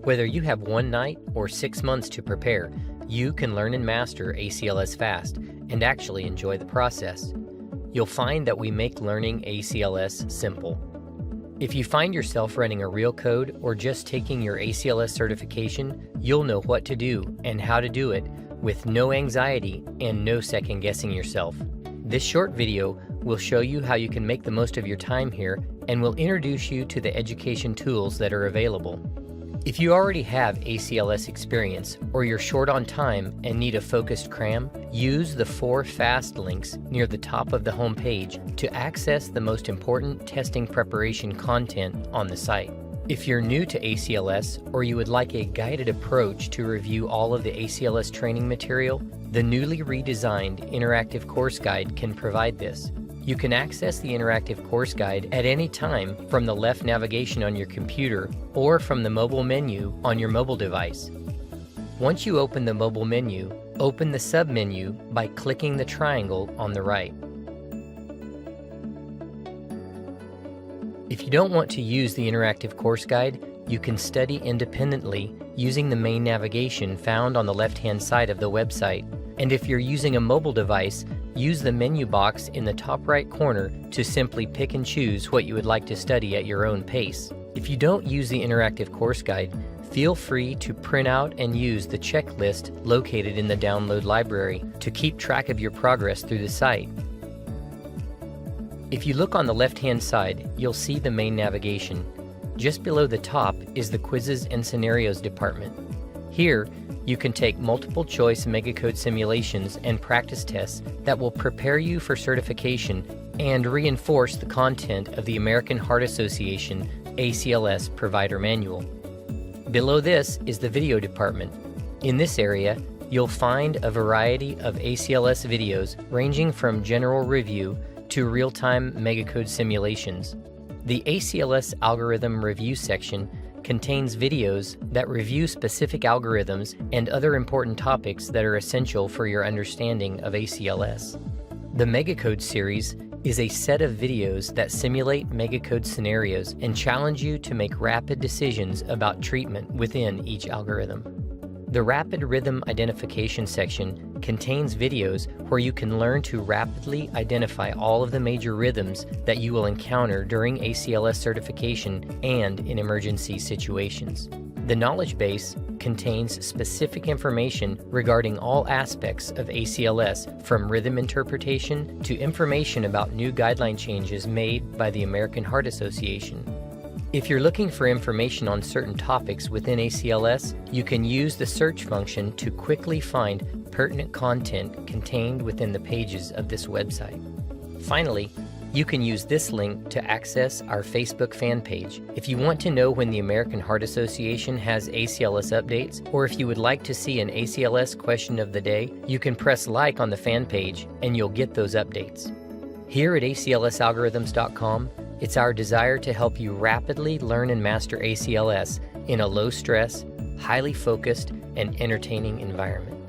Whether you have one night or 6 months to prepare, you can learn and master ACLS fast and actually enjoy the process. You'll find that we make learning ACLS simple. If you find yourself running a real code or just taking your ACLS certification, you'll know what to do and how to do it with no anxiety and no second guessing yourself. This short video will show you how you can make the most of your time here and will introduce you to the education tools that are available. If you already have ACLS experience or you're short on time and need a focused cram, use the 4 FAST links near the top of the home page to access the most important testing preparation content on the site. If you're new to ACLS or you would like a guided approach to review all of the ACLS training material, the newly redesigned interactive course guide can provide this. You can access the interactive course guide at any time from the left navigation on your computer or from the mobile menu on your mobile device. Once you open the mobile menu, open the sub-menu by clicking the triangle on the right. If you don't want to use the interactive course guide, you can study independently using the main navigation found on the left-hand side of the website. And if you're using a mobile device, use the menu box in the top right corner to simply pick and choose what you would like to study at your own pace. If you don't use the interactive course guide, feel free to print out and use the checklist located in the download library to keep track of your progress through the site. If you look on the left-hand side, you'll see the main navigation. Just below the top is the Quizzes and Scenarios department. Here, you can take multiple choice megacode simulations and practice tests that will prepare you for certification and reinforce the content of the American Heart Association ACLS Provider Manual. Below this is the video department. In this area, you'll find a variety of ACLS videos ranging from general review to real-time megacode simulations. The ACLS Algorithm Review section contains videos that review specific algorithms and other important topics that are essential for your understanding of ACLS. The Megacode series is a set of videos that simulate megacode scenarios and challenge you to make rapid decisions about treatment within each algorithm. The Rapid Rhythm Identification section contains videos where you can learn to rapidly identify all of the major rhythms that you will encounter during ACLS certification and in emergency situations. The knowledge base contains specific information regarding all aspects of ACLS, from rhythm interpretation to information about new guideline changes made by the American Heart Association. If you're looking for information on certain topics within ACLS, you can use the search function to quickly find pertinent content contained within the pages of this website. Finally, you can use this link to access our Facebook fan page. If you want to know when the American Heart Association has ACLS updates, or if you would like to see an ACLS question of the day, you can press like on the fan page and you'll get those updates. Here at ACLS-ALGORITHMS.COM, it's our desire to help you rapidly learn and master ACLS in a low-stress, highly focused, and entertaining environment.